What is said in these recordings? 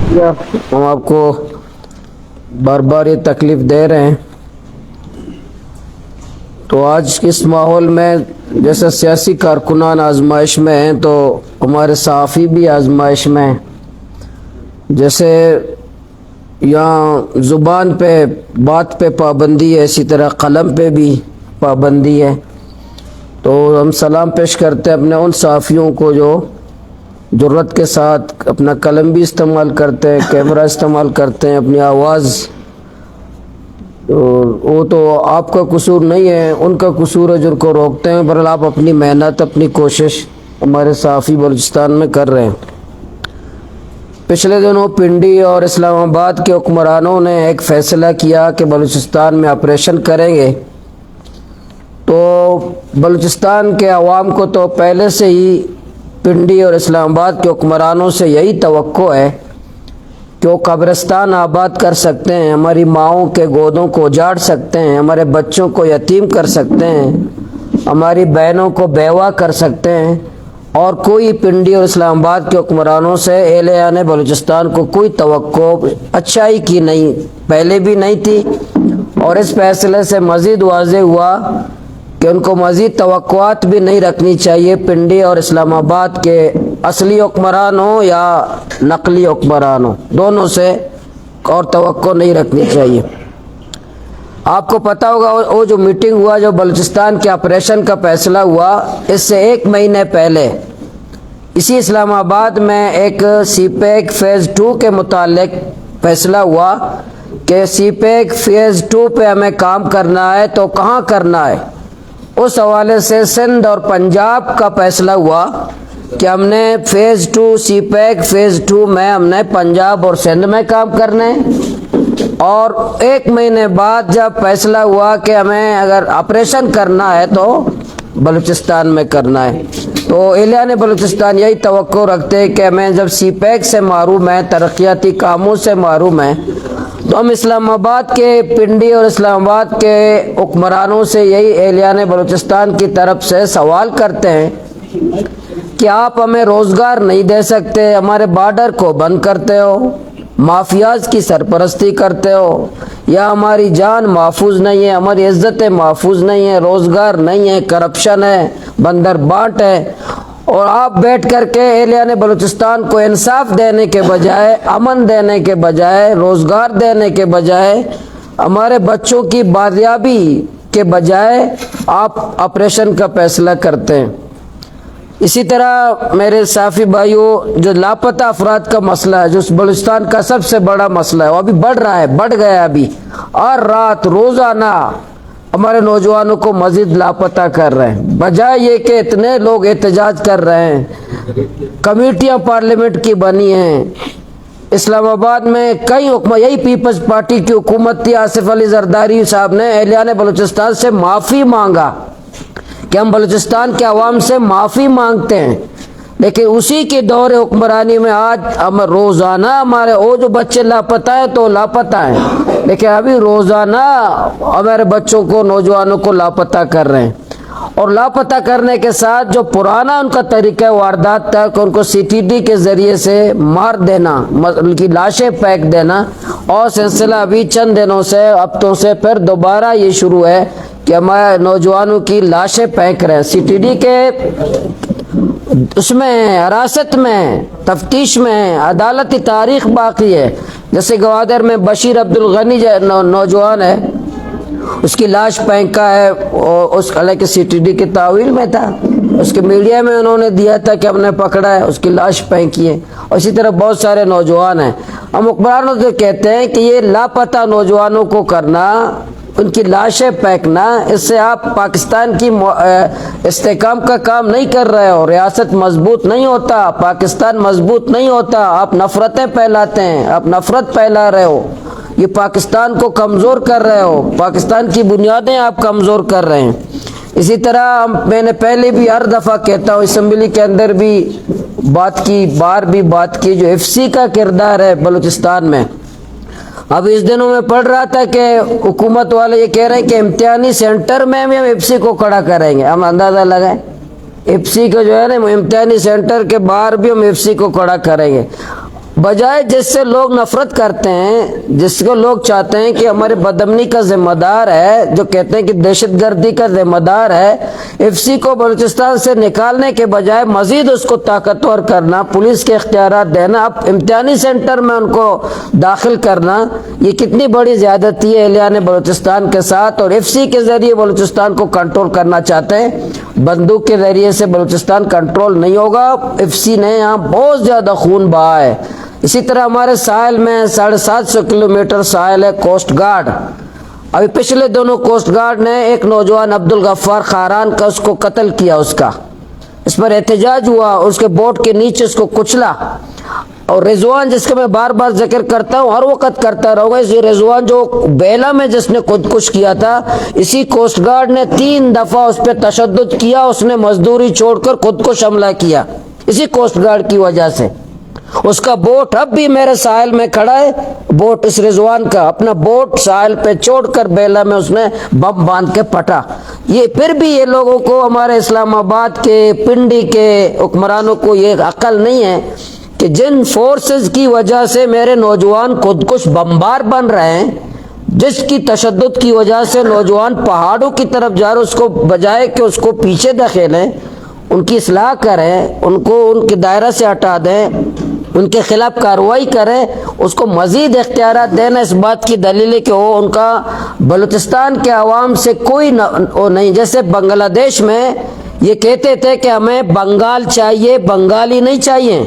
ہم آپ کو بار بار یہ تکلیف دے رہے ہیں، تو آج اس ماحول میں جیسے سیاسی کارکنان آزمائش میں ہیں تو ہمارے صحافی بھی آزمائش میں ہیں۔ جیسے یہاں زبان پہ بات پہ پابندی ہے، اسی طرح قلم پہ بھی پابندی ہے۔ تو ہم سلام پیش کرتے ہیں اپنے ان صحافیوں کو جو جرات کے ساتھ اپنا قلم بھی استعمال کرتے ہیں، کیمرہ استعمال کرتے ہیں، اپنی آواز، وہ تو آپ کا قصور نہیں ہے، ان کا قصور ہے جن کو روکتے ہیں۔ بہرحال آپ اپنی محنت، اپنی کوشش ہمارے صحافی بلوچستان میں کر رہے ہیں۔ پچھلے دنوں پنڈی اور اسلام آباد کے حکمرانوں نے ایک فیصلہ کیا کہ بلوچستان میں آپریشن کریں گے، تو بلوچستان کے عوام کو تو پہلے سے ہی پنڈی اور اسلام آباد کے حکمرانوں سے یہی توقع ہے کہ وہ قبرستان آباد کر سکتے ہیں، ہماری ماؤں کے گودوں کو اجاڑ سکتے ہیں، ہمارے بچوں کو یتیم کر سکتے ہیں، ہماری بہنوں کو بیوہ کر سکتے ہیں، اور کوئی پنڈی اور اسلام آباد کے حکمرانوں سے اہلیان بلوچستان کو کوئی توقع اچھائی کی نہیں، پہلے بھی نہیں تھی، اور اس فیصلے سے مزید واضح ہوا کہ ان کو مزید توقعات بھی نہیں رکھنی چاہیے، پنڈی اور اسلام آباد کے اصلی حکمران ہوں یا نقلی حکمران ہوں، دونوں سے اور توقع نہیں رکھنی چاہیے۔ آپ کو پتہ ہوگا وہ جو میٹنگ ہوا، جو بلوچستان کے آپریشن کا فیصلہ ہوا، اس سے ایک مہینے پہلے اسی اسلام آباد میں ایک سی پیک فیز 2 کے متعلق فیصلہ ہوا کہ سی پیک فیز 2 پہ ہمیں کام کرنا ہے تو کہاں کرنا ہے۔ اس حوالے سے سندھ اور پنجاب کا فیصلہ ہوا کہ ہم نے فیز 2 سی پیک فیز 2 میں ہم نے پنجاب اور سندھ میں کام کرنے، اور ایک مہینے بعد جب فیصلہ ہوا کہ ہمیں اگر آپریشن کرنا ہے تو بلوچستان میں کرنا ہے، تو اہلیان بلوچستان یہی توقع رکھتے ہیں کہ ہمیں جب سی پیک سے محروم ہیں، ترقیاتی کاموں سے محروم ہیں، تو ہم اسلام آباد کے پنڈی اور اسلام آباد کے حکمرانوں سے یہی اہلیان بلوچستان کی طرف سے سوال کرتے ہیں کہ آپ ہمیں روزگار نہیں دے سکتے، ہمارے بارڈر کو بند کرتے ہو، مافیاز کی سرپرستی کرتے ہو، یا ہماری جان محفوظ نہیں ہے، ہماری عزتیں محفوظ نہیں ہیں، روزگار نہیں ہے، کرپشن ہے، بندر بانٹ ہے، اور آپ بیٹھ کر کے اہلیان بلوچستان کو انصاف دینے کے بجائے، امن دینے کے بجائے، روزگار دینے کے بجائے، ہمارے بچوں کی بازیابی کے بجائے آپ آپریشن کا فیصلہ کرتے ہیں۔ اسی طرح میرے صحافی بھائیوں، جو لاپتہ افراد کا مسئلہ ہے، جو بلوچستان کا سب سے بڑا مسئلہ ہے، وہ ابھی بڑھ رہا ہے، بڑھ گیا ابھی، اور رات روزانہ ہمارے نوجوانوں کو مزید لاپتہ کر رہے ہیں، بجائے یہ کہ اتنے لوگ احتجاج کر رہے ہیں، کمیٹیاں پارلیمنٹ کی بنی ہیں، اسلام آباد میں کئی حکومت، یہی پیپلز پارٹی کی حکومت تھی، آصف علی زرداری صاحب نے اہلیان بلوچستان سے معافی مانگا کہ ہم بلوچستان کے عوام سے معافی مانگتے ہیں، لیکن اسی کی دور حکمرانی میں آج ہم روزانہ ہمارے وہ جو بچے لاپتہ ہیں تو لاپتہ ہیں، لیکن ابھی روزانہ ہمارے بچوں کو، نوجوانوں کو لاپتہ کر رہے ہیں، اور لاپتہ کرنے کے ساتھ جو پرانا ان کا طریقہ واردات تھا کہ ان کو سی ٹی ڈی کے ذریعے سے مار دینا، ان کی لاشیں پھینک دینا، اور سلسلہ ابھی چند دنوں سے، ہفتوں سے پھر دوبارہ یہ شروع ہے کہ ہمارے نوجوانوں کی لاشیں پھینک رہے ہیں، سی ٹی ڈی کے اس میں حراست میں، تفتیش میں، عدالتی تاریخ باقی ہے۔ جیسے گوادر میں بشیر عبدالغنی نوجوان ہے، اس کی لاش پھینکا ہے، اور اس حالانکہ سی ٹی ڈی کے تعویل میں تھا، اس کے میڈیا میں انہوں نے دیا تھا کہ ہم نے پکڑا ہے، اس کی لاش پھینکی ہے، اور اسی طرح بہت سارے نوجوان ہیں۔ ہم حکمرانوں سے کہتے ہیں کہ یہ لاپتہ نوجوانوں کو کرنا، ان کی لاشیں پھینکنا، اس سے آپ پاکستان کی استحکام کا کام نہیں کر رہے ہو، ریاست مضبوط نہیں ہوتا، پاکستان مضبوط نہیں ہوتا، آپ نفرتیں پھیلاتے ہیں، آپ نفرت پھیلا رہے ہو، یہ پاکستان کو کمزور کر رہے ہو، پاکستان کی بنیادیں آپ کمزور کر رہے ہیں۔ اسی طرح میں نے پہلے بھی ہر دفعہ کہتا ہوں، اسمبلی کے اندر بھی بات کی، بار بھی بات کی، جو ایف سی کا کردار ہے بلوچستان میں۔ اب اس دنوں میں پڑھ رہا تھا کہ حکومت والے یہ کہہ رہے ہیں کہ امتحانی سینٹر میں ہم ایف سی کو کھڑا کریں گے، ہم اندازہ لگائیں، ایف سی کو جو ہے نا امتحانی سینٹر کے باہر بھی ہم ایف سی کو کھڑا کریں گے، بجائے جس سے لوگ نفرت کرتے ہیں، جس کو لوگ چاہتے ہیں کہ ہمارے بدامنی کا ذمہ دار ہے، جو کہتے ہیں کہ دہشت گردی کا ذمہ دار ہے، ایف سی کو بلوچستان سے نکالنے کے بجائے مزید اس کو طاقتور کرنا، پولیس کے اختیارات دینا، اب امتحانی سینٹر میں ان کو داخل کرنا، یہ کتنی بڑی زیادتی ہے اہلیان بلوچستان کے ساتھ۔ اور ایف سی کے ذریعے بلوچستان کو کنٹرول کرنا چاہتے ہیں، بندوق کے ذریعے سے بلوچستان کنٹرول نہیں ہوگا۔ ایف سی نے یہاں بہت زیادہ خون بہا ہے۔ اسی طرح ہمارے ساحل میں 750 کلومیٹر ساحل ہے کوسٹ گارڈ۔ ابھی پچھلے دونوں کوسٹ گارڈ نے ایک نوجوان عبدالغفار خاران کا اس کو قتل کیا، اس پر احتجاج ہوا، اس کے بوٹ کے نیچے اس کو کچلا۔ اور رضوان جس کا میں بار بار ذکر کرتا ہوں، ہر وقت کرتا رہوں گا، یہ رضوان جو بیلا میں جس نے خودکش کیا تھا، اسی کوسٹ گارڈ نے 3 دفعہ اس پہ تشدد کیا، اس نے مزدوری چھوڑ کر خودکش حملہ کیا، اسی کوسٹ گارڈ کی وجہ سے۔ اس کا بوٹ اب بھی میرے ساحل میں کھڑا ہے، بوٹ اس رضوان کا، اپنا بوٹ ساحل پہ چھوڑ کر بیلا میں اس نے بم باندھ کے پھٹا۔ یہ پھر بھی یہ لوگوں کو، ہمارے اسلام آباد کے پنڈی کے حکمرانوں کو یہ عقل نہیں ہے کہ جن فورسز کی وجہ سے میرے نوجوان خودکش بمبار بن رہے ہیں، جس کی تشدد کی وجہ سے نوجوان پہاڑوں کی طرف جا رہے، اس کو بجائے کہ اس کو پیچھے دھکیلیں، ان کی اصلاح کریں، ان کو ان کے دائرہ سے ہٹا دیں، ان کے خلاف کارروائی کریں، اس کو مزید اختیارات دینا اس بات کی دلیل ہے کہ وہ ان کا بلوچستان کے عوام سے کوئی نہیں۔ جیسے بنگلہ دیش میں یہ کہتے تھے کہ ہمیں بنگال چاہیے، بنگالی نہیں چاہیے،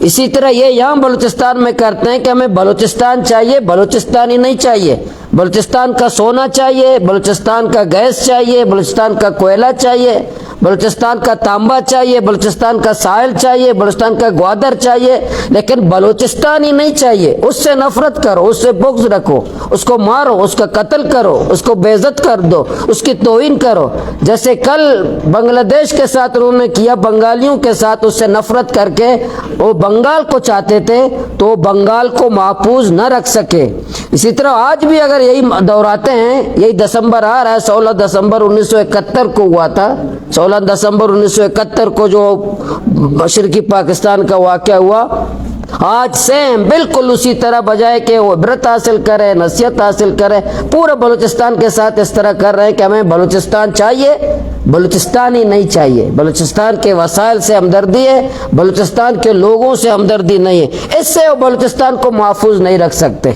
اسی طرح یہ یہاں بلوچستان میں کرتے ہیں کہ ہمیں بلوچستان چاہیے، بلوچستانی نہیں چاہیے، بلوچستان کا سونا چاہیے، بلوچستان کا گیس چاہیے، بلوچستان کا کوئلہ چاہیے، بلوچستان کا تانبا چاہیے، بلوچستان کا ساحل چاہیے، بلوچستان کا گوادر چاہیے، لیکن بلوچستانی نہیں چاہیے۔ اس سے نفرت کرو، اس سے بغض رکھو، اس کو مارو، اس کا قتل کرو، اس کو بے عزت کر دو، اس کی توہین کرو، جیسے کل بنگلہ دیش کے ساتھ انہوں نے کیا، بنگالیوں کے ساتھ اس سے نفرت کر کے وہ بنگال کو چاہتے تھے تو بنگال کو محفوظ نہ رکھ سکے۔ اسی طرح آج بھی اگر یہی دہراتے ہیں، یہی دسمبر آ رہا ہے، 16 دسمبر 1971 کو ہوا تھا، 16 دسمبر 1971 کو جو مشرقی پاکستان کا واقعہ ہوا، آج سیم بالکل اسی طرح، بجائے کہ وہ عبرت حاصل کرے، نصیحت حاصل کرے، پورے بلوچستان کے ساتھ اس طرح کر رہے ہیں کہ ہمیں بلوچستان چاہیے، بلوچستانی نہیں چاہیے، بلوچستان کے وسائل سے ہمدردی ہے، بلوچستان کے لوگوں سے ہمدردی نہیں ہے، اس سے وہ بلوچستان کو محفوظ نہیں رکھ سکتے۔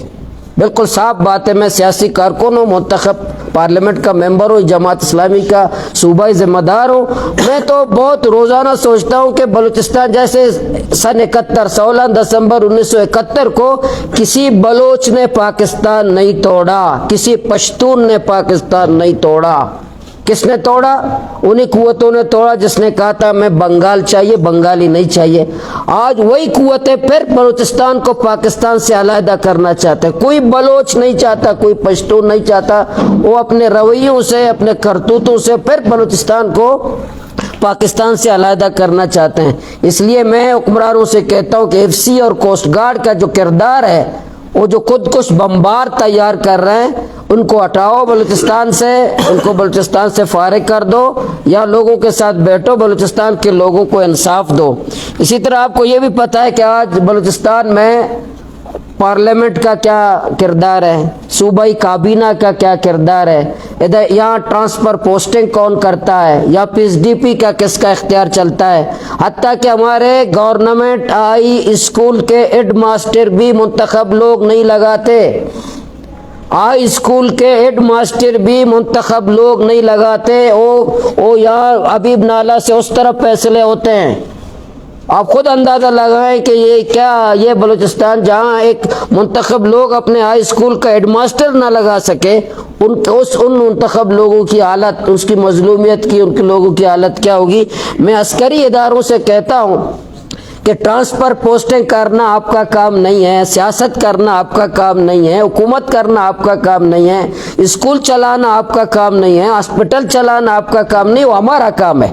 بالکل صاف بات ہے، میں سیاسی کارکن ہوں، منتخب پارلیمنٹ کا ممبر ہوں، جماعت اسلامی کا صوبائی ذمہ دار ہوں، میں تو بہت روزانہ سوچتا ہوں کہ بلوچستان جیسے سن 16 دسمبر 1971 کو کسی بلوچ نے پاکستان نہیں توڑا، کسی پشتون نے پاکستان نہیں توڑا۔ کس نے توڑا؟ انہی قوتوں نے توڑا جس نے کہا تھا ہمیں بنگال چاہیے، بنگالی نہیں چاہیے۔ آج وہی قوتیں پھر بلوچستان کو پاکستان سے علیحدہ کرنا چاہتے ہیں۔ کوئی بلوچ نہیں چاہتا، کوئی پشتون نہیں چاہتا، وہ اپنے رویوں سے، اپنے کرتوتوں سے پھر بلوچستان کو پاکستان سے علیحدہ کرنا چاہتے ہیں۔ اس لیے میں حکمرانوں سے کہتا ہوں کہ ایف سی اور کوسٹ گارڈ کا جو کردار ہے، وہ جو خودکش بمبار تیار کر رہے ہیں، ان کو ہٹاؤ بلوچستان سے، ان کو بلوچستان سے فارغ کر دو، یا لوگوں کے ساتھ بیٹھو، بلوچستان کے لوگوں کو انصاف دو۔ اسی طرح آپ کو یہ بھی پتہ ہے کہ آج بلوچستان میں پارلیمنٹ کا کیا کردار ہے، صوبائی کابینہ کا کیا کردار ہے، ادھر یہاں ٹرانسفر پوسٹنگ کون کرتا ہے، یا پی ایس ڈی پی کا کس کا اختیار چلتا ہے، حتیٰ کہ ہمارے گورنمنٹ ہائی اسکول کے ہیڈ ماسٹر بھی منتخب لوگ نہیں لگاتے، ہائی اسکول کے ہیڈ ماسٹر بھی منتخب لوگ نہیں لگاتے، وہ یہاں حبیب نالہ سے اس طرف فیصلے ہوتے ہیں۔ آپ خود اندازہ لگائیں کہ یہ بلوچستان جہاں ایک منتخب لوگ اپنے ہائی اسکول کا ہیڈ ماسٹر نہ لگا سکے، ان منتخب لوگوں کی حالت، اس کی مظلومیت کی، ان کے لوگوں کی حالت کیا ہوگی۔ میں عسکری اداروں سے کہتا ہوں کہ ٹرانسفر پوسٹنگ کرنا آپ کا کام نہیں ہے، سیاست کرنا آپ کا کام نہیں ہے، حکومت کرنا آپ کا کام نہیں ہے، اسکول چلانا آپ کا کام نہیں ہے، ہاسپٹل چلانا آپ کا کام نہیں، وہ ہمارا کام ہے۔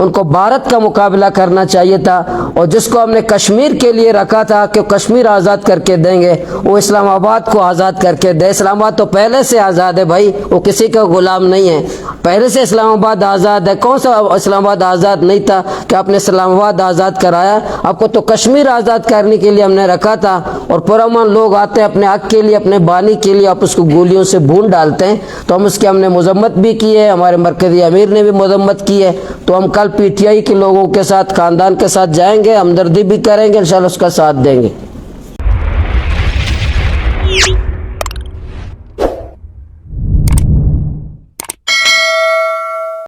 ان کو بھارت کا مقابلہ کرنا چاہیے تھا، اور جس کو ہم نے کشمیر کے لیے رکھا تھا کہ کشمیر آزاد کر کے دیں گے، وہ اسلام آباد کو آزاد کر کے دے۔ اسلام آباد تو پہلے سے آزاد ہے بھائی، وہ کسی کا غلام نہیں ہے، پہلے سے اسلام آباد آزاد ہے۔ کون سا اسلام آباد آزاد نہیں تھا کہ آپ نے اسلام آباد آزاد کرایا؟ آپ کو تو کشمیر آزاد کرنے کے لیے ہم نے رکھا تھا، اور پرامن لوگ آتے ہیں اپنے حق کے لیے، اپنے بانی کے لیے، آپ اس کو گولیوں سے بھون ڈالتے ہیں۔ تو ہم اس کی ہم نے مذمت بھی کی ہے، ہمارے مرکزی امیر نے بھی مذمت کی ہے۔ تو ہم کل پی ٹی آئی کے لوگوں کے ساتھ، خاندان کے ساتھ جائیں گے، ہمدردی بھی کریں گے، انشاءاللہ اس کا ساتھ دیں گے۔